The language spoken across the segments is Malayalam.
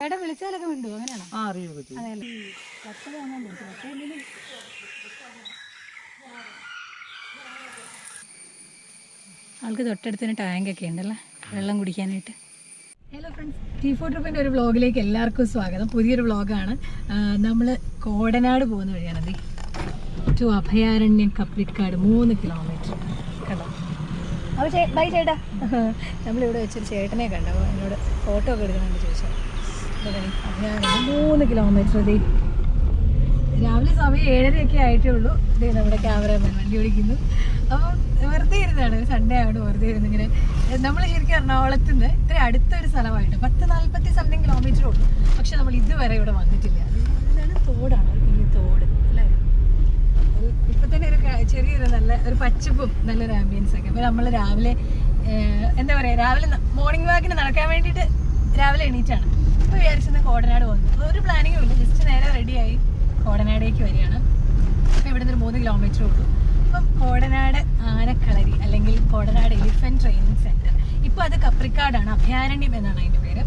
ചേട്ടാ വിളിച്ചാലൊക്കെ ഉണ്ടോ? അങ്ങനെയാണോ? ആൾക്ക് തൊട്ടടുത്തിന് ടാങ്കൊക്കെ ഉണ്ടല്ലേ വെള്ളം കുടിക്കാനായിട്ട്. ഹലോ ഫ്രണ്ട്സ്, T4 ട്രിപ്പിൻ്റെ ഒരു വ്ളോഗിലേക്ക് എല്ലാവർക്കും സ്വാഗതം. പുതിയൊരു വ്ളോഗാണ്. നമ്മൾ കോടനാട് പോകുന്ന വഴിയാണത്. ടു അഭയാരണ്യം കപ്ലിക്കാട് 3 കിലോമീറ്റർ കണ്ടോ. അപ്പോൾ ബൈ ചേട്ടാ. നമ്മളിവിടെ വെച്ചൊരു ചേട്ടനെ കണ്ടോ, എന്നോട് ഫോട്ടോ ഒക്കെ എടുക്കണമെന്ന് ചോദിച്ചാൽ. അഭയാരണ്യം 3 കിലോമീറ്റർ. രാവിലെ സമയം 7:30 ആയിട്ടേ ഉള്ളൂ. ഇതേ നമ്മുടെ ക്യാമറമാൻ വണ്ടി ഓടിക്കുന്നു. അപ്പം വെറുതെ ഇരുന്നാണ്, സൺഡേ ആണ്, വെറുതെ ഇരുന്ന് ഇങ്ങനെ. നമ്മൾ ശരിക്കും എറണാകുളത്ത് നിന്ന് ഇത്ര അടുത്തൊരു സ്ഥലമായിട്ട് 10-40 സംതിങ് കിലോമീറ്റർ ഉള്ളൂ. പക്ഷെ നമ്മൾ ഇതുവരെ ഇവിടെ വന്നിട്ടില്ല. എന്താണ്, തോടാണ്, ഒരു കുഞ്ഞി തോട് അല്ലേ. ഇപ്പം തന്നെ ഒരു ചെറിയൊരു നല്ല ഒരു പച്ചപ്പും നല്ലൊരു ആംബിയൻസ് ഒക്കെ. അപ്പോൾ നമ്മൾ രാവിലെ എന്താ പറയുക, രാവിലെ മോർണിംഗ് വാക്കിന് നടക്കാൻ വേണ്ടിയിട്ട് രാവിലെ എണീറ്റാണ്. അപ്പോൾ വിചാരിച്ചെന്നാൽ കോടനാട് പോകുന്നു. ഒരു പ്ലാനിങ്ങും ഇല്ല, ജസ്റ്റ് നേരെ റെഡിയായി കോടനാടേക്ക് വരികയാണ്. അപ്പോൾ ഇവിടെ നിന്ന് 3 കിലോമീറ്റർ ഉള്ളൂ. അപ്പം കോടനാട് ആനക്കളരി അല്ലെങ്കിൽ കോടനാട് എലിഫൻറ്റ് ട്രെയിനിങ് സെൻറ്റർ, ഇപ്പോൾ അത് കപ്രിക്കാടാണ്, അഭയാരണ്യം എന്നാണ് അതിൻ്റെ പേര്.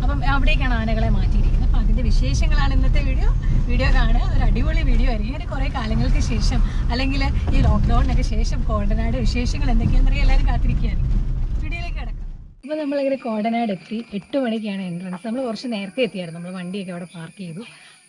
അപ്പം അവിടേക്കാണ് ആനകളെ മാറ്റിയിരിക്കുന്നത്. അപ്പോൾ അതിൻ്റെ വിശേഷങ്ങളാണ് ഇന്നത്തെ വീഡിയോ കാണുക. ഒരു അടിപൊളി വീഡിയോ ആയിരിക്കും. ഒരു കുറേ കാലങ്ങൾക്ക് ശേഷം, അല്ലെങ്കിൽ ഈ ലോക്ക്ഡൗണിനൊക്കെ ശേഷം കോടനാട് വിശേഷങ്ങൾ എന്തൊക്കെയാണെന്നറിയാൻ എല്ലാവരും കാത്തിരിക്കുകയായിരിക്കും. വീഡിയോയിലേക്ക് കിടക്കാം. അപ്പോൾ നമ്മളിങ്ങനെ കോടനാട് എത്തി. 8 മണിക്കാണ് എൻട്രൻസ്. നമ്മൾ കുറച്ച് നേരത്തെ എത്തിയായിരുന്നു. നമ്മൾ വണ്ടിയൊക്കെ അവിടെ പാർക്ക് ചെയ്തു.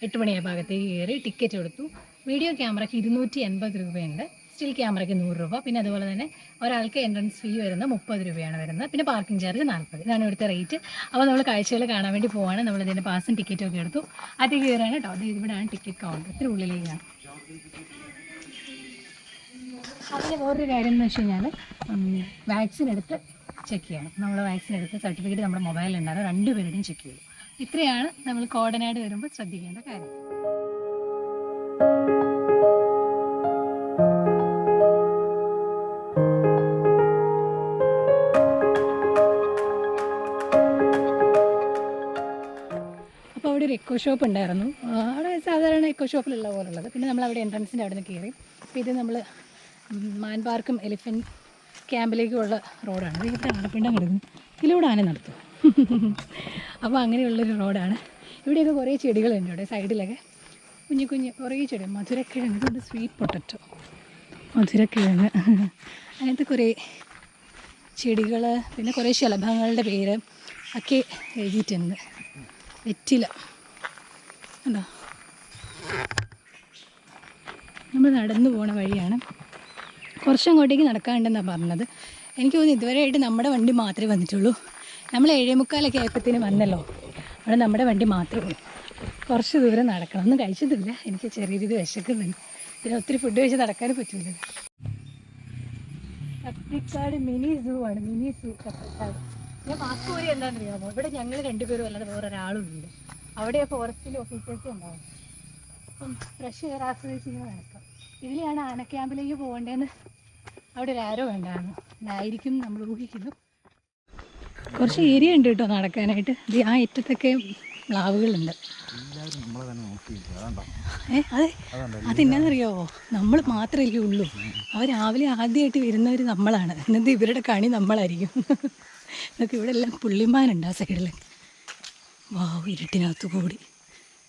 8 മണിയായ ഭാഗത്തേക്ക് കയറി ടിക്കറ്റ് എടുത്തു. വീഡിയോ ക്യാമറയ്ക്ക് 280 രൂപയുണ്ട്, സ്റ്റിൽ ക്യാമറയ്ക്ക് 100 രൂപ. പിന്നെ അതുപോലെ തന്നെ ഒരാൾക്ക് എൻട്രൻസ് ഫീ വരുന്നത് 30 രൂപയാണ് വരുന്നത്. പിന്നെ പാർക്കിംഗ് ചാർജ് 40. ഇതാണ് ഇവിടുത്തെ റേറ്റ്. അപ്പോൾ നമ്മൾ കാഴ്ചകൾ കാണാൻ വേണ്ടി പോവാണ്. നമ്മളിതിൻ്റെ പാസും ടിക്കറ്റും ഒക്കെ എടുത്തു. ആദ്യം കയറാണ് കേട്ടോ. അത് ഇവിടെയാണ് ടിക്കറ്റ് കൗണ്ടർ, ഇത്തിരി ഉള്ളിലേക്കാണ്. അതിന് വേറൊരു കാര്യം എന്ന് വെച്ച് കഴിഞ്ഞാൽ വാക്സിൻ എടുത്ത് ചെക്ക് ചെയ്യണം. നമ്മൾ വാക്സിൻ എടുത്ത് സർട്ടിഫിക്കറ്റ് നമ്മുടെ മൊബൈലുണ്ടാകും, 2 പേരുടെയും ചെക്ക് ചെയ്യും. ഇത്രയാണ് നമ്മൾ കോടനാട് വരുമ്പോൾ ശ്രദ്ധിക്കേണ്ട കാര്യം. അപ്പോൾ അവിടെ ഒരു എക്കോ ഷോപ്പ് ഉണ്ടായിരുന്നു. അവിടെ സാധാരണ എക്കോ ഷോപ്പിലുള്ള പോലുള്ളത്. പിന്നെ നമ്മൾ അവിടെ എൻട്രൻസിൻ്റെ അവിടെ നിന്ന് കയറി. അപ്പോൾ ഇത് നമ്മൾ മാൻ പാർക്കും എലിഫൻറ്റ് ക്യാമ്പിലേക്കുള്ള റോഡാണ്. ഇവിടെ ആനപ്പിണ്ടം കിടക്കുന്നു, ഇതിലൂടെ ആന നടത്തും. അപ്പോൾ അങ്ങനെയുള്ളൊരു റോഡാണ്. ഇവിടെയൊക്കെ കുറേ ചെടികളുണ്ട്. ഇവിടെ സൈഡിലൊക്കെ കുഞ്ഞു കുഞ്ഞ് കുറേ ചെടി, മധുരക്കിഴങ്ങ്, ഇതുകൊണ്ട് സ്വീറ്റ് പൊട്ടറ്റോ, മധുരക്കിഴങ്ങ്, അങ്ങനത്തെ കുറേ ചെടികൾ. പിന്നെ കുറേ ശലഭങ്ങളുടെ പേര് ഒക്കെ എഴുതിയിട്ടുണ്ട്. വെറ്റില ഉണ്ടോ. നമ്മൾ നടന്നു പോണ വഴിയാണ്. കുറച്ചങ്ങോട്ടേക്ക് നടക്കാനുണ്ടെന്നാണ് പറഞ്ഞത്. എനിക്ക് തോന്നുന്നു ഇതുവരെയായിട്ട് നമ്മുടെ വണ്ടി മാത്രമേ വന്നിട്ടുള്ളൂ. നമ്മൾ 7:45 ആയപ്പോഴത്തേനും വന്നല്ലോ. അവിടെ നമ്മുടെ വണ്ടി മാത്രമേ ഉള്ളൂ. കുറച്ച് ദൂരം നടക്കണം. ഒന്നും കഴിച്ചതില്ല, എനിക്ക് ചെറിയ രീതി വിശക്കുന്നുണ്ട്. പിന്നെ ഒത്തിരി ഫുഡ് കഴിച്ച് നടക്കാനും പറ്റില്ല. കപ്ലിക്കാട് മിനി സൂ ആണ്, മിനി സൂ കപ്ലിക്കാട്. ഞാൻ മാസ്ക് ഊരി എന്താണെന്ന് അറിയാമോ, ഇവിടെ ഞങ്ങൾ 2 പേരും അല്ലാതെ വേറൊരാളും ഉണ്ട്. അവിടെ ഫോറസ്റ്റിൻ്റെ ഓഫീസേഴ്സ് ഉണ്ടാവും. അപ്പം ഫ്രഷ് എയർ ആസ്വദിച്ച് ഇങ്ങനെ നടക്കാം. ഇതിലെയാണ് ആന ക്യാമ്പിലേക്ക് പോകേണ്ടതെന്ന് അവിടെ ഒരു ആരോ വേണ്ടായിരുന്നു. ഇതായിരിക്കും നമ്മൾ ഊഹിക്കുന്നു. കുറച്ച് ഏരിയ ഉണ്ട് കേട്ടോ നടക്കാനായിട്ട്. ഇത് ആ അറ്റത്തൊക്കെ പ്ലാവുകളുണ്ട്. അതെ, അതെന്നാന്നറിയാവോ, നമ്മൾ മാത്രമല്ലേ ഉള്ളൂ. അവർ രാവിലെ ആദ്യമായിട്ട് വരുന്നവർ നമ്മളാണ്. എന്നിട്ട് ഇവരുടെ കണി നമ്മളായിരിക്കും. എന്നൊക്കെ ഇവിടെ എല്ലാം പുള്ളിമാനുണ്ട് ആ സൈഡിൽ. വാവ്, ഇരുട്ടിനകത്ത് കൂടി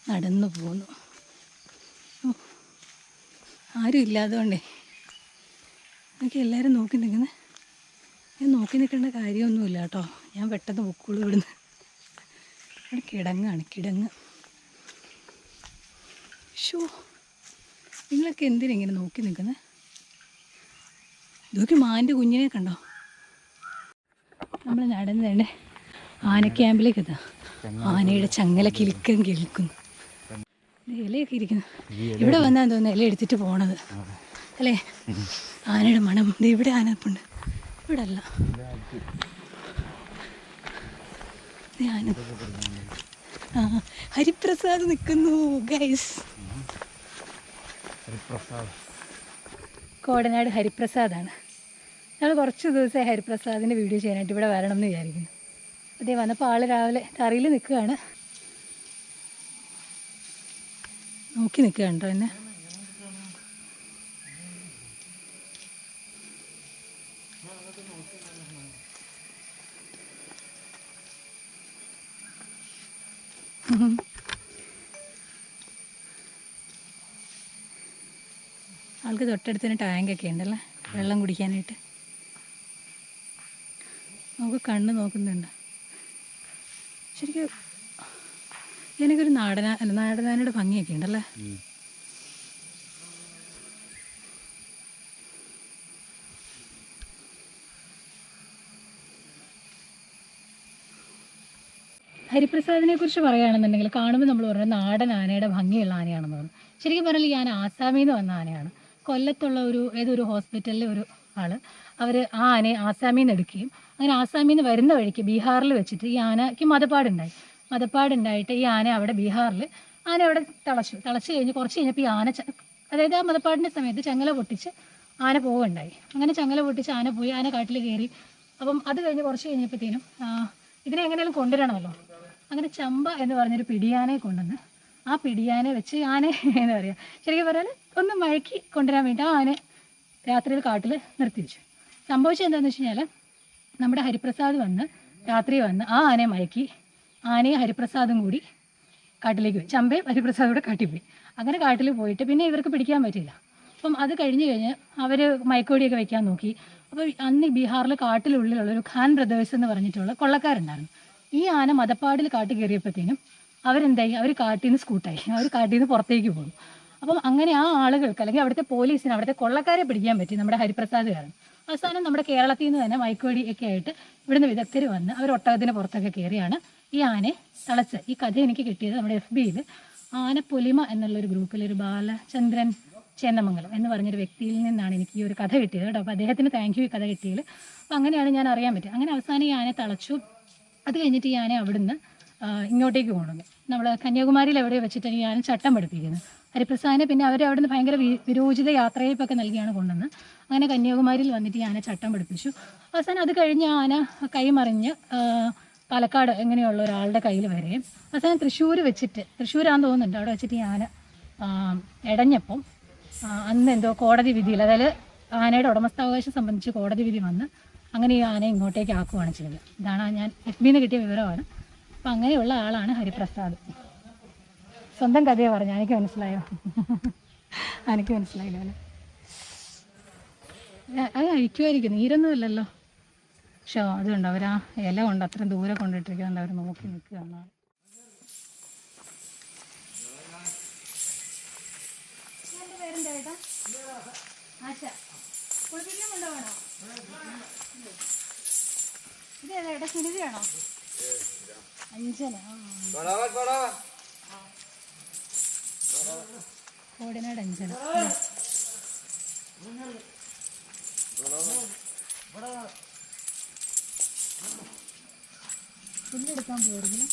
നടന്നു പോകുന്നു. ആരും ഇല്ലാത്തതുകൊണ്ടേ എന്നൊക്കെ എല്ലാവരും നോക്കി നിൽക്കുന്നത്. ഞാൻ നോക്കി നിൽക്കേണ്ട കാര്യമൊന്നുമില്ല കേട്ടോ. ഞാൻ പെട്ടെന്ന് പൊക്കുള്ളൂ ഇവിടുന്ന്. ഇവിടെ കിടങ്ങാണ്, കിടങ്ങ്. ഷോ, നിങ്ങളൊക്കെ എന്തിനിങ്ങനെ നോക്കി നിൽക്കുന്നത്? ഇതൊക്കെ മാൻ്റെ കുഞ്ഞിനെ കണ്ടോ. നമ്മൾ നടന്നു തന്നെ ആനക്യാമ്പിലേക്ക് എത്താം. ആനയുടെ ചങ്ങല കിലുക്കം കേൾക്കുന്നു. ഇലയൊക്കെ ഇരിക്കുന്നു. ഇവിടെ വന്നാൽ തോന്നുന്നു ഇല എടുത്തിട്ട് പോണത് അല്ലേ. ആനയുടെ മണം. ഇവിടെ ആനപ്പുണ്ട്, ഇവിടെ അല്ല. ഹരിപ്രസാദ് നിൽക്കുന്നു ഗൈസ്. കോടനാട് ഹരിപ്രസാദാണ്. ഞങ്ങൾ കുറച്ച് ദിവസമായി ഹരിപ്രസാദിൻ്റെ വീഡിയോ ചെയ്യാനായിട്ട് ഇവിടെ വരണം എന്ന് വിചാരിക്കുന്നു. അതേ വന്നപ്പോൾ ആൾ രാവിലെ തറയിൽ നിൽക്കുകയാണ്, നോക്കി നിൽക്കുകയുണ്ടോ എന്നെ. ആൾക്ക് തൊട്ടടുത്തിന് ടാങ്കൊക്കെ ഉണ്ടല്ലേ വെള്ളം കുടിക്കാനായിട്ട്. നമുക്ക് കണ്ണ് നോക്കുന്നുണ്ട്. ശരിക്കും എനിക്കൊരു നാടനാനയുടെ ഭംഗിയൊക്കെ ഉണ്ടല്ലേ. ഹരിപ്രസാദിനെ കുറിച്ച് പറയുകയാണെന്നുണ്ടെങ്കിൽ കാണുമ്പോൾ നമ്മൾ പറയുന്നത് നാടൻ ആനയുടെ ഭംഗിയുള്ള ആനയാണെന്ന് പറഞ്ഞു. ശരിക്കും പറഞ്ഞാൽ ഈ ആന ആസാമിൽ നിന്ന് വന്ന ആനയാണ്. കൊല്ലത്തുള്ള ഏതൊരു ഹോസ്പിറ്റലിലെ ഒരു ആൾ അവർ ആ ആനയെ ആസാമിൽ നിന്ന് എടുക്കുകയും അങ്ങനെ ആസാമിൽ നിന്ന് വരുന്ന വഴിക്ക് ബീഹാറിൽ വെച്ചിട്ട് ഈ ആനയ്ക്ക് മതപ്പാടുണ്ടായിട്ട് ഈ ആന അവിടെ ബീഹാറിൽ അവിടെ തളച്ച് കഴിഞ്ഞ് കുറച്ച് കഴിഞ്ഞപ്പോൾ ഈ ആന അതായത് ആ മതപ്പാടിൻ്റെ സമയത്ത് ചങ്ങല പൊട്ടിച്ച് ആന പോവുകയുണ്ടായി. അങ്ങനെ ചങ്ങല പൊട്ടിച്ച് ആന പോയി, ആന കാട്ടിൽ കയറി. അപ്പം അത് കഴിഞ്ഞ് കുറച്ച് കഴിഞ്ഞപ്പോഴത്തേനും ഇതിനെ എങ്ങനെയാലും കൊണ്ടുവരണമല്ലോ. അങ്ങനെ ചമ്പ എന്ന് പറഞ്ഞൊരു പിടിയാനയെ കൊണ്ടുവന്ന് ആ പിടിയാനെ വെച്ച് ആനെ എന്താ പറയുക, ശരിക്കും പറഞ്ഞാൽ ഒന്ന് മഴക്കി കൊണ്ടുവരാൻ വേണ്ടി ആ ആനെ രാത്രിയിൽ കാട്ടിൽ നിർത്തി വെച്ചു. സംഭവിച്ചത് എന്താണെന്ന് വെച്ച് കഴിഞ്ഞാൽ നമ്മുടെ ഹരിപ്രസാദ് രാത്രി വന്ന് ആ ആനയെ മയക്കി ആനയും ഹരിപ്രസാദും കൂടി കാട്ടിലേക്ക് പോയി. ചമ്പയും ഹരിപ്രസാദും കൂടെ കാട്ടിൽ പോയി. അങ്ങനെ കാട്ടിൽ പോയിട്ട് പിന്നെ ഇവർക്ക് പിടിക്കാൻ പറ്റില്ല. അപ്പം അത് കഴിഞ്ഞ് അവർ മയക്കുവെടിയൊക്കെ വെക്കാൻ നോക്കി. അപ്പോൾ അന്ന് ബീഹാറിൽ കാട്ടിലുള്ളിലുള്ള ഒരു ഖാൻ ബ്രദേഴ്സ് എന്ന് പറഞ്ഞിട്ടുള്ള കൊള്ളക്കാരുണ്ടായിരുന്നു. ഈ ആന മതപ്പാടിൽ കാട്ടിൽ കയറിയപ്പോഴത്തേനും അവരെന്തായി, അവർ കാട്ടിൽ നിന്ന് സ്കൂട്ടായി, അവർ കാട്ടിൽ നിന്ന് പുറത്തേക്ക് പോകും. അപ്പം അങ്ങനെ ആ ആളുകൾക്ക് അല്ലെങ്കിൽ അവിടുത്തെ പോലീസിന് അവിടുത്തെ കൊള്ളക്കാരെ പിടിക്കാൻ പറ്റി നമ്മുടെ ഹരിപ്രസാദ് കാരണം. അവസാനം നമ്മുടെ കേരളത്തിൽ നിന്ന് തന്നെ മയക്കുവെടി ഒക്കെ ആയിട്ട് ഇവിടുന്ന് വിദഗ്ധർ വന്ന് അവർ ഒട്ടകത്തിന് പുറത്തൊക്കെ കയറിയാണ് ഈ ആനയെ തളച്ച്. ഈ കഥ എനിക്ക് കിട്ടിയത് നമ്മുടെ FBയിൽ ആനപ്പൊലിമ എന്നുള്ളൊരു ഗ്രൂപ്പിൽ ഒരു ബാലചന്ദ്രൻ ചേന്നമംഗലം എന്ന് പറഞ്ഞൊരു വ്യക്തിയിൽ നിന്നാണ് എനിക്ക് ഈ ഒരു കഥ കിട്ടിയത് കേട്ടോ. അപ്പോൾ അദ്ദേഹത്തിന് താങ്ക് യു ഈ കഥ കിട്ടിയതിൽ. അപ്പോൾ അങ്ങനെയാണ് ഞാൻ അറിയാൻ പറ്റുക. അങ്ങനെ അവസാനം ഈ ആനയെ തളച്ചു. അത് കഴിഞ്ഞിട്ട് ഈ ആനയെ അവിടുന്ന് ഇങ്ങോട്ടേക്ക് കൊണ്ടുവന്നു. നമ്മൾ കന്യാകുമാരിയിൽ എവിടെ വെച്ചിട്ട് ഈ ആന ചട്ടം പഠിപ്പിക്കുന്നത് ഹരിപ്രസാദിനെ. പിന്നെ അവർ അവിടുന്ന് ഭയങ്കര വിരോചിത യാത്രയപ്പൊക്കെ നൽകിയാണ് കൊണ്ടുവന്ന്. അങ്ങനെ കന്യാകുമാരിയിൽ വന്നിട്ട് ഈ ആന ചട്ടം പഠിപ്പിച്ചു. അവസാനം അത് കഴിഞ്ഞ് ആന കൈമറിഞ്ഞ് പാലക്കാട് എങ്ങനെയുള്ള ഒരാളുടെ കയ്യിൽ വരെയും അവസാനം തൃശ്ശൂരാന്ന് തോന്നുന്നുണ്ട്, അവിടെ വെച്ചിട്ട് ഈ ആന ഇടഞ്ഞപ്പം അന്ന് എന്തോ കോടതി വിധിയിൽ, അതായത് ആനയുടെ ഉടമസ്ഥാവകാശം സംബന്ധിച്ച് കോടതി വിധി വന്ന് അങ്ങനെ ഈ ആനയെ ഇങ്ങോട്ടേക്ക് ആക്കുകയാണ് ചെയ്തത്. ഇതാണ് ഞാൻ FBയിൽ നിന്ന് കിട്ടിയ വിവരമാണ്. അപ്പം അങ്ങനെയുള്ള ആളാണ് ഹരിപ്രസാദ്. സ്വന്തം കഥയെ പറഞ്ഞു. എനിക്ക് മനസ്സിലായോ? എനിക്ക് മനസ്സിലായില്ല. അത് അഴിക്കുമായിരിക്കും, നീരൊന്നും ഇല്ലല്ലോ. പക്ഷേ അതുകൊണ്ട് അവർ ആ ഇല കൊണ്ട് അത്രയും ദൂരെ കൊണ്ടിട്ടിരിക്കുന്നുണ്ട്. അവർ നോക്കി നിൽക്കുകയാണ്. എൻ്റെ പേരെന്താ ചേട്ടാ? ആശ. കുളിപ്പിക്കാൻ കൊണ്ടുപോകണോ? ഇത് ഏതാ ഏട്ടാ? സുനിതയാണോ? അഞ്ചന. കോടനാട് അഞ്ചന. പുല്ലെടുക്കാൻ പോയിരുന്നില്ല.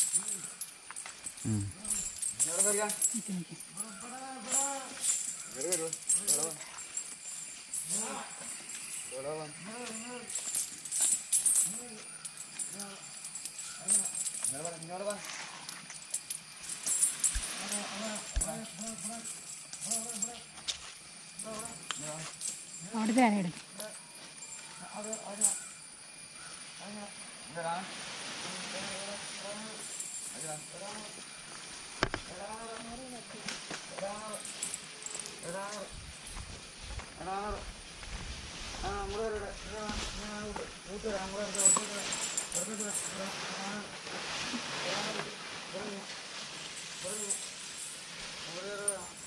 അവിടുത്തെ ആന എടുക്കും.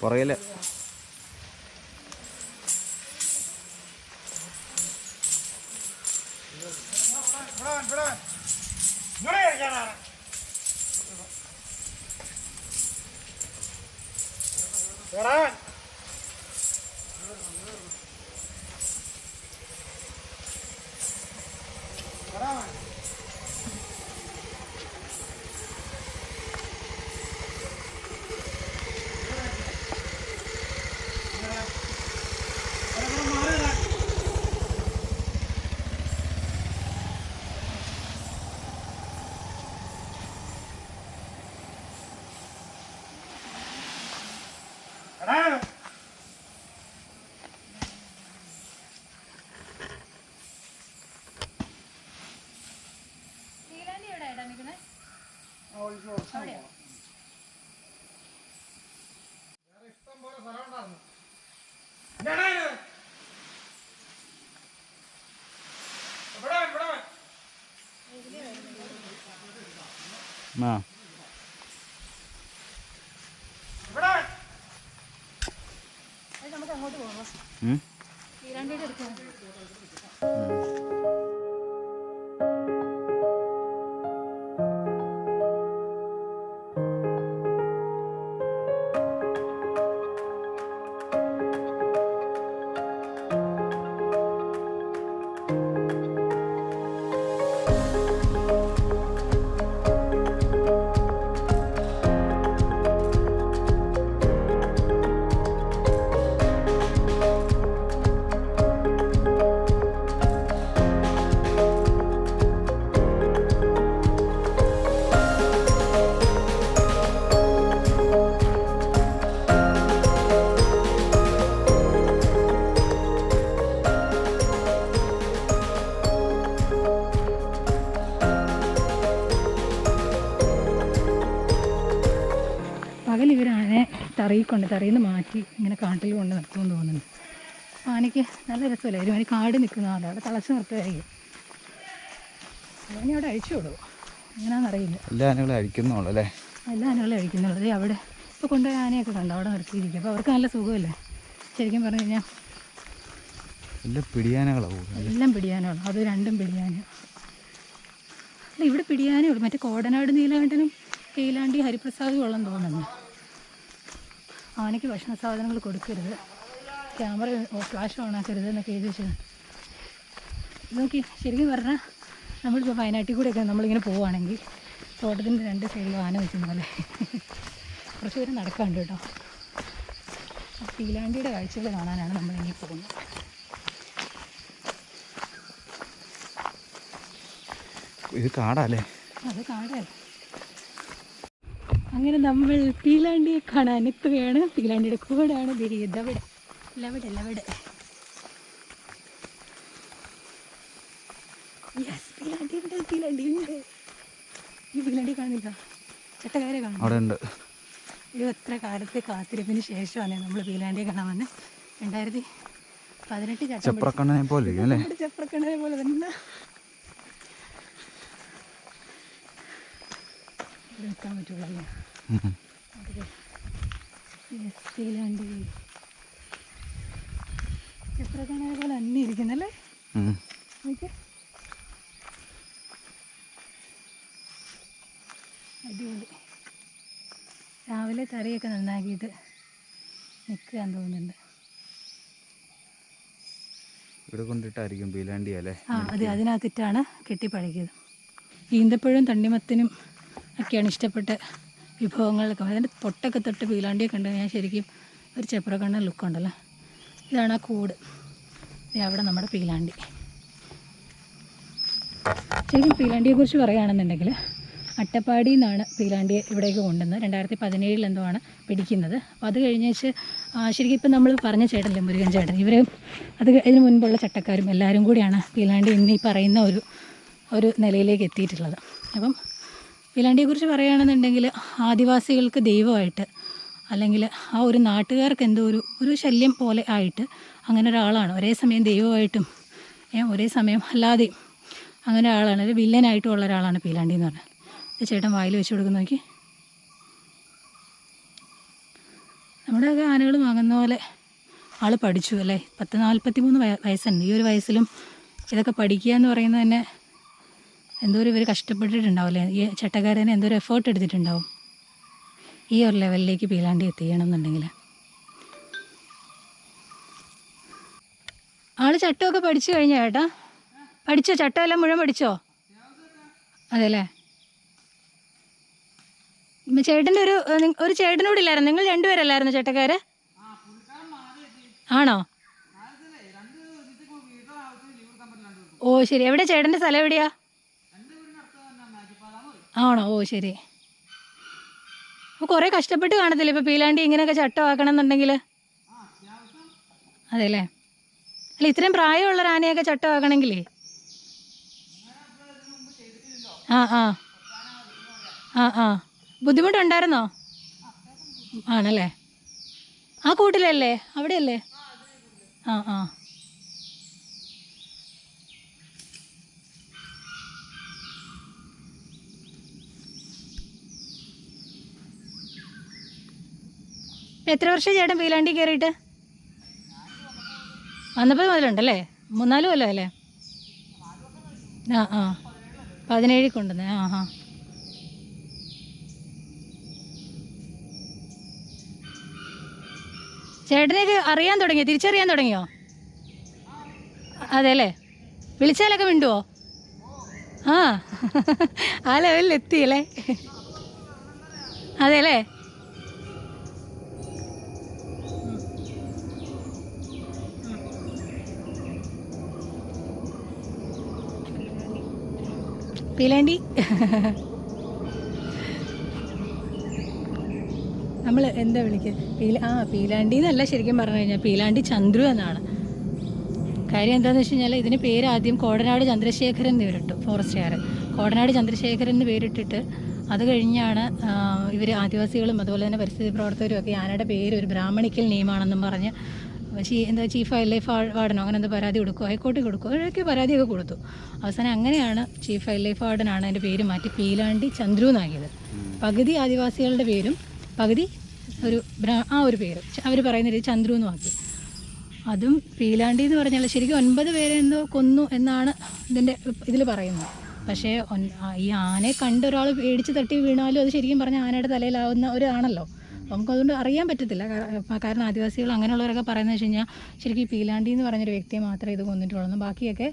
പുറകില് ആ നമുക്ക് അങ്ങോട്ട് പോകാം. പീലാണ്ടിയുടെ അടുത്താണ്. പകൽ ഇവരാനെ തറിയിൽ നിന്ന് മാറ്റി ഇങ്ങനെ കാട്ടിൽ കൊണ്ട് നിർത്തുമെന്ന് തോന്നുന്നു. ആനയ്ക്ക് നല്ല രസമല്ലേ, ഒരു മണി കാട് നിൽക്കുന്ന ആളെ അവിടെ തളച്ച് നിർത്തുകയായിരിക്കും. അവനെ അവിടെ അഴിച്ചു വിടുമോ എങ്ങനെയാണെന്നറിയില്ല. എല്ലാ ആനകളും അഴിക്കുന്നുള്ളൂ അല്ലേ? എല്ലാ ആനകളും അഴിക്കുന്നുള്ളത്. അവിടെ ഇപ്പോൾ കൊണ്ടുപോയ ആനയൊക്കെ കണ്ടോ അവിടെ നിർത്തിയിരിക്കും. അപ്പോൾ അവർക്ക് നല്ല സുഖമല്ലേ ശരിക്കും പറഞ്ഞു കഴിഞ്ഞാൽ. എല്ലാം പിടിയാനകളാവും. എല്ലാം പിടിയാനമാണ്. അത് രണ്ടും പിടിയാന. അല്ല ഇവിടെ പിടിയാനേ ഉള്ളൂ. മറ്റേ കോടനാട് നീലകണ്ഠനും പീലാണ്ടി ഹരിപ്രസാദും ഉള്ളെന്ന് തോന്നുന്നു. ആനയ്ക്ക് ഭക്ഷണ സാധനങ്ങൾ കൊടുക്കരുത്, ക്യാമറ ഫ്ലാഷ് ഓണാക്കരുത് എന്നൊക്കെ എഴുതി വെച്ചത്. നോക്കി ശരിക്കും പറഞ്ഞാൽ നമ്മളിപ്പോൾ വയനാട്ടിൽ കൂടെയൊക്കെ നമ്മളിങ്ങനെ പോവുകയാണെങ്കിൽ തോട്ടത്തിൻ്റെ രണ്ട് സൈഡിലും ആന വെക്കുന്ന പോലെ കുറച്ച് പേര് നടക്കാണ്ട് കേട്ടോ. പീലാണ്ടിയുടെ കാഴ്ചകൾ കാണാനാണ് നമ്മളിങ്ങനെ പോകുന്നത്. ഇത് കാടല്ലേ? അത് കാടല്ലേ. അങ്ങനെ നമ്മൾ പീലാണ്ടിയെ കാണാൻ എത്തുകയാണ്. പീലാണ്ടിയുടെ കൂടാണ് ഇതവിടെ ലവിടെ. പീലാണ്ടി ഉണ്ട്. ഈ പീലാണ്ടി കാണില്ല, ചട്ടക്കാരെ കാണും. അവിടെ ഉണ്ട്. ഇത് എത്ര കാലത്തെ കാത്തിരിപ്പിന് ശേഷമാണ് നമ്മൾ പീലാണ്ടിയെ കാണാൻ വന്നത്. 2018 ചപ്രക്കണ്ണനെ പോലെ ചപ്രക്കണ്ണനെ പോലെ തന്നെ നിൽക്കാൻ പറ്റുള്ളൂ അല്ലേ? പീലാണ്ടി ചപ്രക്കണ്ണനെ പോലെ തന്നെ ഇരിക്കുന്നല്ലേ. അടിപൊളി. രാവിലെ തറിയൊക്കെ നന്നാക്കിയിട്ട് നിൽക്കാൻ തോന്നുന്നുണ്ട്. ഇവിടെ കൊണ്ടിട്ടായിരിക്കും പീലാണ്ടി അല്ലേ? അത് അതിനകത്തിട്ടാണ് കെട്ടിപ്പഴകിയത്. ഈന്തപ്പഴവും തണ്ണിമത്തനും ഒക്കെയാണ് ഇഷ്ടപ്പെട്ട വിഭവങ്ങളൊക്കെ. അതിൻ്റെ പൊട്ടൊക്കെ തൊട്ട് പീലാണ്ടിയൊക്കെ ഉണ്ട്. ഞാൻ ശരിക്കും ഒരു ചെപ്രക്കണ്ണൻ ലുക്കുണ്ടല്ലോ. ഇതാണ് ആ കൂട്. അവിടെ നമ്മുടെ പീലാണ്ടി. ശരിക്കും പീലാണ്ടിയെക്കുറിച്ച് പറയുകയാണെന്നുണ്ടെങ്കിൽ അട്ടപ്പാടിയിൽ നിന്നാണ് പീലാണ്ടിയെ ഇവിടേക്ക് കൊണ്ടുവന്നത്. 2017 എന്തോ ആണ് പിടിക്കുന്നത്. അപ്പോൾ അത് കഴിഞ്ഞേച്ച് ശരിക്കും ഇപ്പം നമ്മൾ പറഞ്ഞ ചേട്ടനല്ലേ മുരുകൻ ചേട്ടൻ, ഇവർ ഇതിന് മുൻപുള്ള ചട്ടക്കാരും എല്ലാവരും കൂടിയാണ് പീലാണ്ടി ഇന്ന് ഈ പറയുന്ന ഒരു നിലയിലേക്ക് എത്തിയിട്ടുള്ളത്. അപ്പം പീലാണ്ടിയെക്കുറിച്ച് പറയുകയാണെന്നുണ്ടെങ്കിൽ ആദിവാസികൾക്ക് ദൈവമായിട്ട്, അല്ലെങ്കിൽ ആ ഒരു നാട്ടുകാർക്ക് എന്തോ ഒരു ശല്യം പോലെ ആയിട്ട് അങ്ങനെ ഒരാളാണ്. ഒരേ സമയം ദൈവമായിട്ടും ഒരേ സമയം അല്ലാതെയും അങ്ങനെ ഒരാളാണ്, ഒരു വില്ലനായിട്ടും ഉള്ള ഒരാളാണ് പീലാണ്ടി എന്ന് പറഞ്ഞാൽ. ചേട്ടൻ വായിൽ വെച്ച് കൊടുക്കുന്ന നോക്കി. നമ്മുടെയൊക്കെ ആനകൾ വാങ്ങുന്ന പോലെ ആൾ പഠിച്ചു അല്ലേ. 43 വയസ്സുണ്ട്. ഈ ഒരു വയസ്സിലും ഇതൊക്കെ പഠിക്കുക എന്ന് പറയുന്നത് തന്നെ എന്തോരം ഇവർ കഷ്ടപ്പെട്ടിട്ടുണ്ടാവില്ലേ. ഈ ചട്ടക്കാരനെ എന്തോരം എഫേർട്ട് എടുത്തിട്ടുണ്ടാവും ഈ ഒരു ലെവലിലേക്ക് പീലാണ്ടി എത്തിക്കണം എന്നുണ്ടെങ്കിൽ. ആൾ ചട്ടമൊക്കെ പഠിച്ചു കഴിഞ്ഞോ ചേട്ടാ? പഠിച്ചോ? ചട്ടമെല്ലാം മുഴുവൻ പഠിച്ചോ? അതെല്ലേ. ചേട്ടൻ്റെ ഒരു ചേട്ടനോട് ഇല്ലായിരുന്നു, നിങ്ങൾ രണ്ടുപേരല്ലായിരുന്നു ചേട്ടക്കാര്? ആണോ? ഓ ശരി. എവിടെ ചേട്ടൻ്റെ സ്ഥലം എവിടെയാ? ആണോ? ഓ ശരി. അപ്പോൾ കുറേ കഷ്ടപ്പെട്ട് കാണത്തില്ല ഇപ്പോൾ പീലാണ്ടി ഇങ്ങനെയൊക്കെ ചട്ടമാക്കണം എന്നുണ്ടെങ്കിൽ? അതെ അല്ലേ. അല്ല ഇത്രയും പ്രായമുള്ളൊരു ആനയൊക്കെ ചട്ടമാക്കണമെങ്കിലേ ബുദ്ധിമുട്ടുണ്ടായിരുന്നോ? ആണല്ലേ. ആ കൂട്ടിലല്ലേ? അവിടെയല്ലേ? എത്ര വർഷം ചേട്ടൻ പീലാണ്ടി കയറിയിട്ട്? വന്നപ്പോൾ മുതലുണ്ടല്ലേ? 3-4 കൊല്ലം അല്ലേ? ആ ആ 17 കൊണ്ടുവന്നേ. ആ ഹാ. ചേട്ടനേക്ക് അറിയാൻ തുടങ്ങിയോ? തിരിച്ചറിയാൻ തുടങ്ങിയോ? അതെ അല്ലേ? വിളിച്ചാലൊക്കെ മിണ്ടുവോ? ആ ആ ലെവലിൽ എത്തിയല്ലേ? അതെ അല്ലേ? പീലാണ്ടി നമ്മൾ എന്താ വിളിക്കുക? പീലാണ്ടി എന്നല്ല ശരിക്കും പറഞ്ഞു കഴിഞ്ഞാൽ, പീലാണ്ടി ചന്ദ്രു എന്നാണ്. കാര്യം എന്താണെന്ന് വെച്ച് കഴിഞ്ഞാൽ, ഇതിന് പേര് ആദ്യം കോടനാട് ചന്ദ്രശേഖരൻ എന്ന് പേരിട്ടു. ഫോറസ്റ്റുകാരൻ കോടനാട് ചന്ദ്രശേഖരൻ എന്ന് പേരിട്ടിട്ട് അത് കഴിഞ്ഞാണ് ഇവർ ആദിവാസികളും അതുപോലെ തന്നെ പരിസ്ഥിതി പ്രവർത്തകരും ഒക്കെ ആനയുടെ പേര് ഒരു ബ്രാഹ്മണിക്കൽ നെയിമാണെന്നും പറഞ്ഞ് എന്താ ചീഫ് വൈൽഡ് ലൈഫ് വാർഡനോ അങ്ങനെ എന്താ പരാതി കൊടുക്കുക, ഹൈക്കോടതി കൊടുക്കുക, അവരൊക്കെ പരാതിയൊക്കെ കൊടുത്തു. അവസാനം അങ്ങനെയാണ് ചീഫ് വൈൽഡ് ലൈഫ് വാർഡനാണ് അതിൻ്റെ പേര് മാറ്റി പീലാണ്ടി ചന്ദ്രു എന്നാക്കിയത്. പകുതി ആദിവാസികളുടെ പേരും പകുതി ഒരു പേര് അവർ പറയുന്ന രീതി ചന്ദ്രു എന്ന് ആക്കി. അതും പീലാണ്ടി എന്ന് പറഞ്ഞാൽ ശരിക്കും 9 പേരെ എന്തോ കൊന്നു എന്നാണ് ഇതിൽ പറയുന്നത്. പക്ഷേ ഈ ആനയെ കണ്ടൊരാൾ പേടിച്ച് തട്ടി വീണാലും അത് ശരിക്കും പറഞ്ഞാൽ ആനയുടെ തലയിലാവുന്ന ഒരാണല്ലോ. നമുക്കതുകൊണ്ട് അറിയാൻ പറ്റത്തില്ല. കാരണം ആദിവാസികൾ അങ്ങനെയുള്ളവരൊക്കെ പറയുന്നത് വെച്ച് കഴിഞ്ഞാൽ ശരിക്കും ഈ പീലാണ്ടി എന്ന് പറഞ്ഞൊരു വ്യക്തിയെ മാത്രമേ ഇത് കൊന്നിട്ടുള്ളൂ. ബാക്കിയൊക്കെ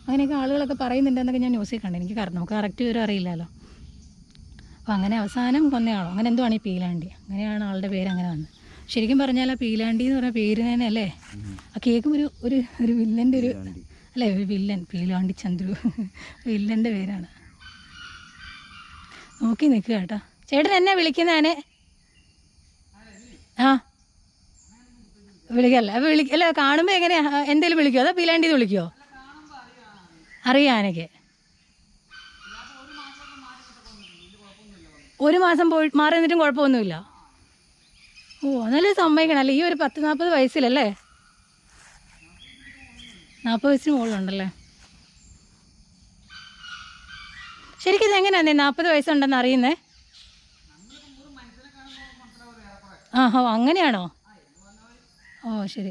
അങ്ങനെയൊക്കെ ആളുകളൊക്കെ പറയുന്നുണ്ടെന്നൊക്കെ ഞാൻ ന്യൂസിൽ കണ്ടു. നമുക്ക് കറക്റ്റ് വിവരം അറിയില്ലല്ലോ. അപ്പോൾ അങ്ങനെ അവസാനം കൊന്നയാളോ അങ്ങനെ എന്തോ ആണ് ഈ പീലാണ്ടി. അങ്ങനെയാണ് ആളുടെ പേര് അങ്ങനെ വന്നത്. ശരിക്കും പറഞ്ഞാൽ ആ പീലാണ്ടി എന്ന് പറഞ്ഞ പേര് തന്നെ അല്ലേ, ആ കേൾക്കും ഒരു വില്ലൻ്റെ അല്ലേ, ഒരു വില്ലൻ. പീലാണ്ടി ചന്ദ്രു വില്ലൻ്റെ പേരാണ്. നോക്കി നിൽക്കുക കേട്ടോ. ചേട്ടൻ എന്നെ വിളിക്കുന്നതാനെ? ആ അല്ല കാണുമ്പോൾ എങ്ങനെയാ, എന്തേലും വിളിക്കുമോ അതോ പീലാണ്ടിന്ന് വിളിക്കുമോ? അറിയാനൊക്കെ 1 മാസം പോയി മാറി നിന്നിട്ടും കുഴപ്പമൊന്നുമില്ല. ഓ എന്നാലും സമ്മതിക്കണമല്ലേ, ഈ ഒരു 10-40 വയസ്സിലല്ലേ? 40 വയസ്സിന് മുകളിലുണ്ടല്ലേ? ശരിക്കും ഇത് എങ്ങനെയാന്നേ 40 വയസ്സുണ്ടെന്ന് അറിയുന്നേ? ഓ അങ്ങനെയാണോ? ഓ ശരി.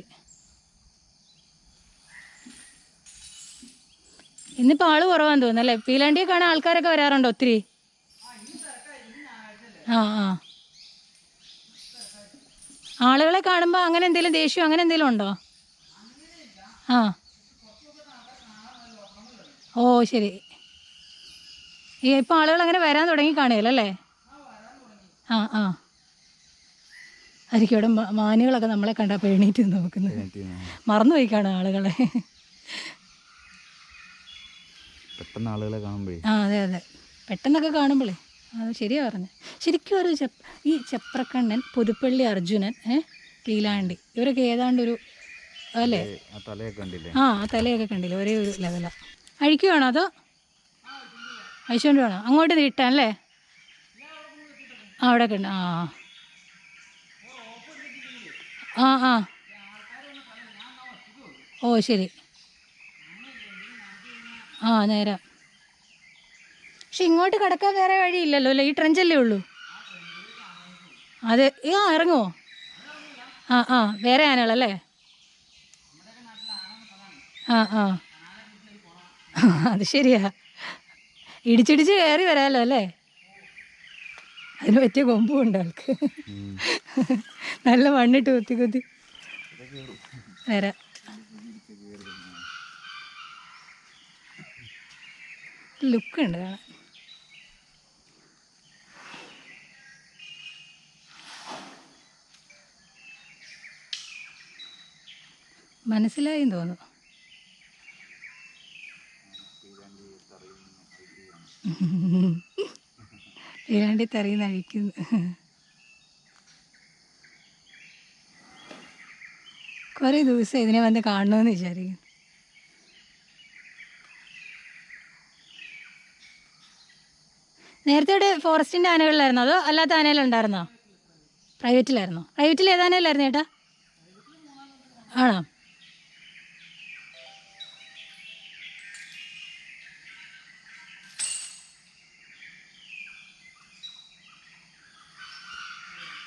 ഇന്നിപ്പോൾ ആൾ കുറവാന്ന് തോന്നുന്നല്ലേ? പീലാണ്ടിയെ കാണാൻ ആൾക്കാരൊക്കെ വരാറുണ്ടോ ഒത്തിരി? ആ ആളുകളെ കാണുമ്പോൾ അങ്ങനെ എന്തെങ്കിലും ദേഷ്യം അങ്ങനെ എന്തെങ്കിലും ഉണ്ടോ? ആ ഓ ശരി. ഇപ്പം ആളുകൾ അങ്ങനെ വരാൻ തുടങ്ങി കാണുകയല്ലേ? ആ ആയിരിക്കും. ഇവിടെ മാനുകളൊക്കെ നമ്മളെ കണ്ടപ്പോൾ എണീറ്റ് നോക്കുന്നത് മറന്നുപോയി കാണും ആളുകളെ. പെട്ടെന്ന് ആളുകളെ കാണുമ്പോഴേ അതെ പെട്ടെന്നൊക്കെ കാണുമ്പോഴേ അത് ശരിയാ പറഞ്ഞു. ശരിക്കും ഈ ചെപ്രക്കണ്ണൻ, പുതുപ്പള്ളി അർജുനൻ, പീലാണ്ടി ഇവരൊക്കെ ഏതാണ്ടൊരു അല്ലേ? ആ തലയൊക്കെ കണ്ടില്ലേ, ഒരേ ഒരു ലെവലാണ്. അഴിക്കുവാണോ അതോ അഴിച്ചുകൊണ്ട് വേണോ അങ്ങോട്ട് നീട്ടാൻ അല്ലേ? അവിടെ ഒക്കെ ഉണ്ട്. ആ ഓ ശരി. നേരം. പക്ഷെ ഇങ്ങോട്ട് കിടക്കാൻ വേറെ വഴിയില്ലല്ലോ അല്ലേ? ഈ ട്രെഞ്ചല്ലേ ഉള്ളൂ. അതെ. ഇറങ്ങുമോ? വേറെ ആനകളല്ലേ? അത് ശരിയാ. ഇടിച്ചിടിച്ച് കയറി വരാമല്ലോ അല്ലേ? അതിന് പറ്റിയ കൊമ്പും ഉണ്ട് ആൾക്ക്. നല്ല മണ്ണിട്ട് കുത്തി വരാം. ലുക്കുണ്ട് കാണാൻ. മനസ്സിലായെന്ന് തോന്നുന്നു. പീലാണ്ടി തറിയുന്ന അഴിക്കുന്നു. കുറേ ദിവസം ഇതിനെ വന്ന് കാണണമെന്ന് വിചാരിക്കുന്നു. നേരത്തെ ഇവിടെ ഫോറസ്റ്റിൻ്റെ ആനകളിലായിരുന്നോ അതോ അല്ലാത്ത ആനകളുണ്ടായിരുന്നോ? പ്രൈവറ്റിലായിരുന്നോ? പ്രൈവറ്റിൽ ഏതാനയിലായിരുന്നു ചേട്ടാ? ആണോ?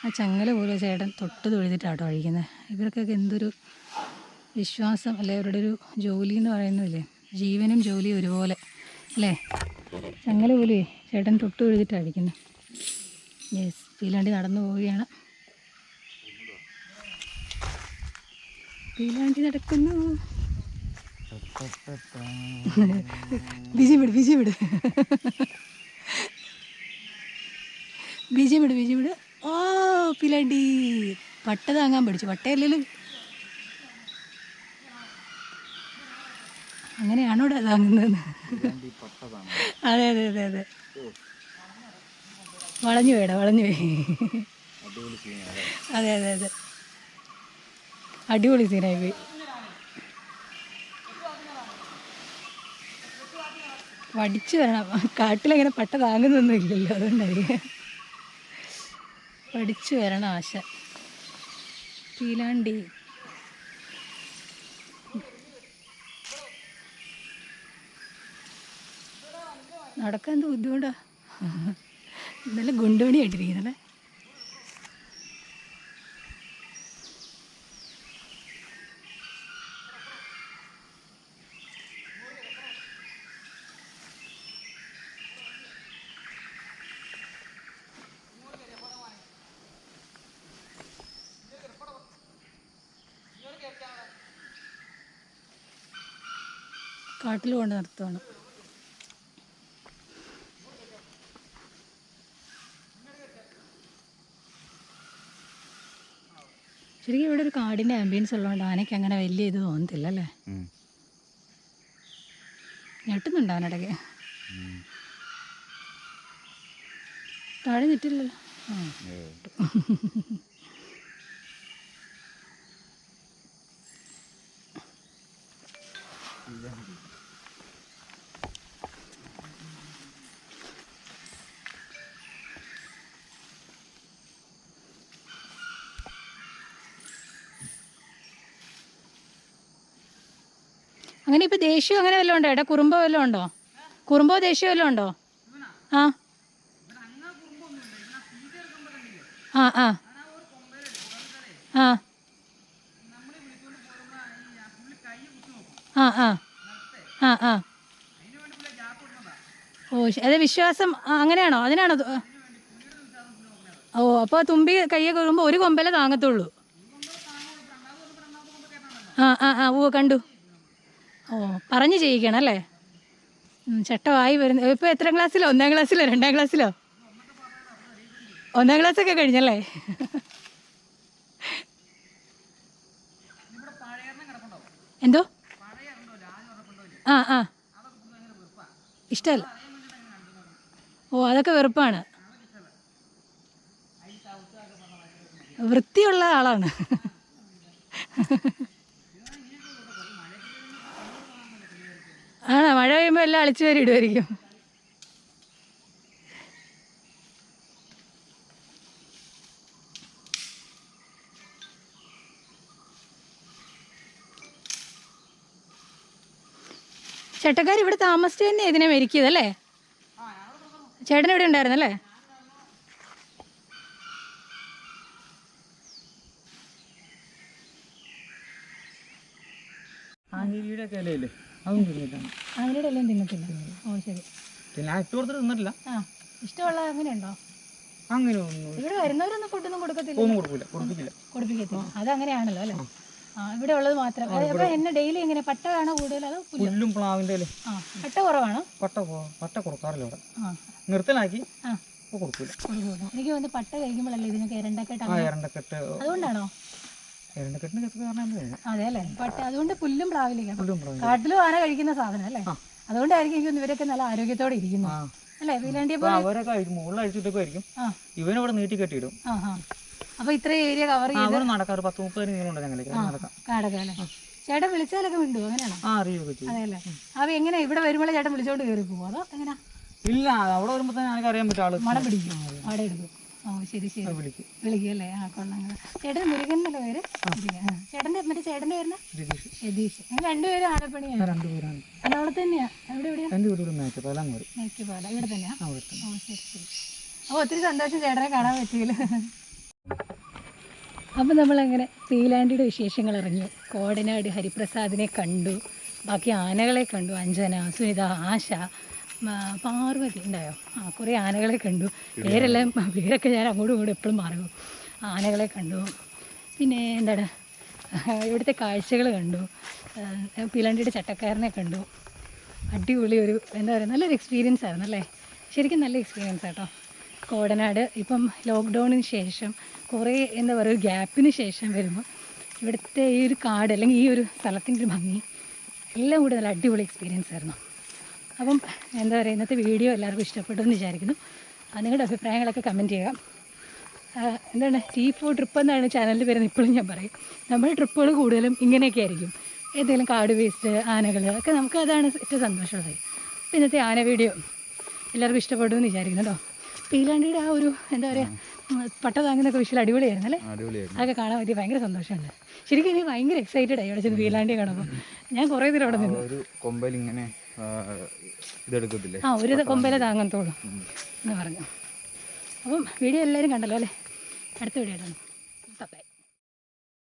ആ ചങ്ങല പോലെ ചേട്ടൻ തൊട്ട് തൊഴുതിട്ടാട്ടോ കഴിക്കുന്നത്. ഇവർക്കൊക്കെ എന്തൊരു വിശ്വാസം അല്ലേ, അവരുടെ ഒരു ജോലി എന്ന് പറയുന്നില്ലേ, ജീവനും ജോലിയും ഒരുപോലെ അല്ലേ. ചങ്ങല പോലെ ചേട്ടൻ തൊട്ട് തൊഴുതിട്ടാണ് കഴിക്കുന്നത്. യെസ്, പീലാണ്ടി നടന്നു പോവുകയാണ്. പീലാണ്ടി നടക്കുന്നു. ബിജി വിട് ബിജി വിട് ബിജി വിട് ബിജി വിട്. ഓ പീലാണ്ടി പട്ട താങ്ങാൻ പഠിച്ചു. പട്ടയല്ലല്ലോ, അങ്ങനെയാണോ ഇവിടെ താങ്ങുന്നത്? അതെ അതെ അതെ അതെ, വളഞ്ഞു പോയടാ, വളഞ്ഞു പോയി. അതെ അതെ അതെ, അടിപൊളി സീനായി പോയി. വടിച്ചു വരണം, കാട്ടിലങ്ങനെ പട്ട താങ്ങുന്നൊന്നും ഇല്ലല്ലോ, അതുകൊണ്ടായിരിക്കും. പഠിച്ചു വരണം ആശ. പീലാണ്ടി നടക്കാൻ എന്ത് ബുദ്ധിമുട്ടാ, നല്ല ഗുണ്ടുമണി ആയിട്ടിരിക്കുന്നല്ലേ. കാട്ടിൽ കൊണ്ട് നിർത്തുവാണ്. ശരിക്കും ഇവിടെ ഒരു കാടിൻ്റെ ആംബിയൻസ് ഉള്ളതുകൊണ്ട് ആനയ്ക്ക് അങ്ങനെ വലിയ ഇത് തോന്നത്തില്ല അല്ലേ. ഞെട്ടുന്നുണ്ട് ആനടക്ക്. താഴെ ഞെട്ടില്ലല്ലോ. അങ്ങനെ ഇപ്പം ദേഷ്യം അങ്ങനെ വല്ലതും ഉണ്ടോ? ഏട്ടാ കുറുമ്പോ വല്ലതും ഉണ്ടോ? കുറുമ്പോ ദേഷ്യം വല്ലതും ഉണ്ടോ? ആ ആ ആ ആ ആ ആ ആ ആ ഓ അത് വിശ്വാസം അങ്ങനെയാണോ? അതിനാണോ? ഓ അപ്പോൾ തുമ്പി കയ്യെ കൊള്ളുമ്പോൾ ഒരു കൊമ്പലെ താങ്ങത്തുള്ളൂ. ആ ആ ആ ഓ കണ്ടു. ഓ പറഞ്ഞു ചെയ്യിക്കണം അല്ലേ. ചട്ടമായി വരുന്നു. ഇപ്പോൾ എത്ര ക്ലാസ്സിലോ? 1ാം ക്ലാസ്സിലോ 2ാം ക്ലാസ്സിലോ? 1ാം ക്ലാസ്സൊക്കെ കഴിഞ്ഞല്ലേ? എന്തോ? ആ ആ ഇഷ്ടമല്ല. ഓ അതൊക്കെ വെറുപ്പാണ്. വൃത്തിയുള്ള ആളാണ്. ആണോ? മഴ പെയ്യുമ്പോൾ എല്ലാം അളിച്ചു വരെ ഇടുമായിരിക്കും. ചേട്ടക്കാർ ഇവിടെ താമസിച്ചു തന്നെ ഇതിനെ മരിക്കിയതല്ലേ? ചേട്ടൻ ഇവിടെ ഉണ്ടായിരുന്നല്ലേ? അങ്ങനെയുടെ എല്ലാം തിന്നത്തില്ല. ഓ ശരി. തിന്നിട്ടില്ല. ആ ഇഷ്ടമുള്ള അങ്ങനെയുണ്ടോ? അങ്ങനെ ഒന്നും ഇവിടെ വരുന്നവരൊന്നും ഫുഡൊന്നും കൊടുക്കത്തില്ല. കൊടുപ്പിക്കത്തില്ല. അതങ്ങനെയാണല്ലോ അല്ലേ. ആ ഇവിടെ ഉള്ളത് മാത്രം. അപ്പോൾ എന്നെ ഡെയിലി എങ്ങനെ പട്ട വേണോ കൂടുതൽ? അതോ പുല്ലും പ്ലാവിൻ്റെ ആ പട്ട കുറവാണോ? പട്ട കൊടുക്കാറില്ല ഇവിടെ. നിർത്തലാക്കി കൊടുക്കൂല. എനിക്ക് തോന്നുന്നു പട്ട കഴിക്കുമ്പോഴല്ലേ ഇതിനൊക്കെ എരണ്ടക്കെട്ട്. എരണ്ടക്കെട്ട് അതുകൊണ്ടാണോ? എരണ്ടക്കെട്ടിന് ചെറുപ്പം കാരണം അതെ അല്ലേ. പട്ട അതുകൊണ്ട് പുല്ലും പ്ലാവിലേക്കാണ്. കാട്ടിലും ആന കഴിക്കുന്ന സാധനം അല്ലേ. അതുകൊണ്ടായിരിക്കും എനിക്ക് ഇവരൊക്കെ നല്ല ആരോഗ്യത്തോടെ ഇരിക്കുന്നു അല്ലേ. പീലാണ്ടിയെ പോലെ അവരൊക്കെ മുകളിൽ അഴിച്ചിട്ടൊക്കെ ആയിരിക്കും. ഇവനിവിടെ നീട്ടി കെട്ടിയിടും. അപ്പൊ ഇത്രയും ഏരിയ കവർ ചെയ്ത് നടക്കാം. 10-30 നീളമുണ്ട് ഞങ്ങൾക്ക് നടക്കാം. അല്ലേ. ചേട്ടൻ വിളിച്ചാലൊക്കെ മിണ്ടോ? അങ്ങനെയാണോ? അറിയുമൊക്കെ. അതെല്ലേ. അപ്പൊ എങ്ങനെ ഇവിടെ വരുമ്പോഴേ ചേട്ടൻ വിളിച്ചോണ്ട് കയറി പോകുമോ അതോ എങ്ങനെയാ? ഇല്ല, അവിടെ വരുമ്പോ തന്നെ എനിക്ക് അറിയാൻ പറ്റും. ആള് മണം പിടിക്കും, അവിടെ എടുക്കും. ഓ ശരി ശരി, വിളിക്കും അല്ലേ. ആ കൊള്ളാം. ചേട്ടൻ മുരുകൻ എന്നല്ലേ പേര്? ചേട്ടൻ്റെ മറ്റേ ചേട്ടൻ്റെ പേര് രതീഷ്. അങ്ങനെ രണ്ടുപേരും ആലപ്പണിയാണ്. അവിടെ തന്നെയാ. മേക്കപ്പാല ഇവിടെ തന്നെയാ. ഓ ശരി ശരി. അപ്പോൾ ഒത്തിരി സന്തോഷം ചേട്ടനെ കാണാൻ പറ്റിയല്ലോ. അപ്പം നമ്മളങ്ങനെ പീലാണ്ടിയുടെ വിശേഷങ്ങൾ അറിഞ്ഞു. കോടനാട് ഹരിപ്രസാദിനെ കണ്ടു, ബാക്കി ആനകളെ കണ്ടു. അഞ്ജന, സുനിത, ആശ, പാർവതി ഉണ്ടായോ? കുറേ ആനകളെ കണ്ടു. പേരൊക്കെ ഞാൻ അങ്ങോട്ടും ഇങ്ങോട്ടും എപ്പോഴും മാറും. ആനകളെ കണ്ടു. പിന്നെ എന്താണ് ഇവിടുത്തെ കാഴ്ചകൾ കണ്ടു. പീലാണ്ടിയുടെ ചട്ടക്കാരനെ കണ്ടു. അടിപൊളി ഒരു എന്താ പറയുക, നല്ലൊരു എക്സ്പീരിയൻസ് ആയിരുന്നു അല്ലേ? ശരിക്കും നല്ല എക്സ്പീരിയൻസ് ആട്ടോ. കോടനാട് ഇപ്പം ലോക്ക്ഡൗണിന് ശേഷം കുറേ എന്താ പറയുക, ഒരു ഗ്യാപ്പിന് ശേഷം വരുമ്പോൾ ഇവിടുത്തെ ഈ ഒരു കാട് അല്ലെങ്കിൽ ഈ ഒരു സ്ഥലത്തിൻ്റെ ഒരു ഭംഗി എല്ലാം കൂടി നല്ല അടിപൊളി എക്സ്പീരിയൻസ് ആയിരുന്നു. അപ്പം എന്താ പറയുക, ഇന്നത്തെ വീഡിയോ എല്ലാവർക്കും ഇഷ്ടപ്പെട്ടു എന്ന് വിചാരിക്കുന്നു. നിങ്ങളുടെ അഭിപ്രായങ്ങളൊക്കെ കമൻറ്റ് ചെയ്യുക. എന്താണ് T4 ട്രിപ്പ് എന്നാണ് ചാനലിൽ വരുന്നത്. ഇപ്പോഴും ഞാൻ പറയും, നമ്മുടെ ട്രിപ്പുകൾ കൂടുതലും ഇങ്ങനെയൊക്കെ ആയിരിക്കും. ഏതെങ്കിലും കാട് വേസ്റ്റ്, ആനകൾ ഒക്കെ, നമുക്ക് അതാണ് ഏറ്റവും സന്തോഷമുള്ളത്. അപ്പോൾ ഇന്നത്തെ ആന വീഡിയോ എല്ലാവർക്കും ഇഷ്ടപ്പെട്ടു എന്ന് വിചാരിക്കുന്നു കേട്ടോ. പീലാണ്ടിയുടെ ആ ഒരു എന്താ പറയുക, പട്ട താങ്ങുന്നൊക്കെ വിഷ്വൽ അടിപൊളിയായിരുന്നു അല്ലേ? അതൊക്കെ കാണാൻ പറ്റി ഭയങ്കര സന്തോഷമുണ്ട്. ശരിക്കും എനിക്ക് ഭയങ്കര എക്സൈറ്റഡ് ആയി അവിടെ ചെന്ന് പീലാണ്ടിയെ കാണുമ്പോൾ. ഞാൻ കുറേ നേരം അവിടെ നിന്നു. ഒരു കൊമ്പയിൽ ഇങ്ങനെ ഇതെടുക്കത്തില്ലേ, ഒരു കൊമ്പയിലെ താങ്ങത്തോളും എന്ന് പറഞ്ഞു. അപ്പം വീഡിയോ എല്ലാവരും കണ്ടല്ലോ അല്ലേ? അടുത്ത വീഡിയോ ആയിട്ടാണ്.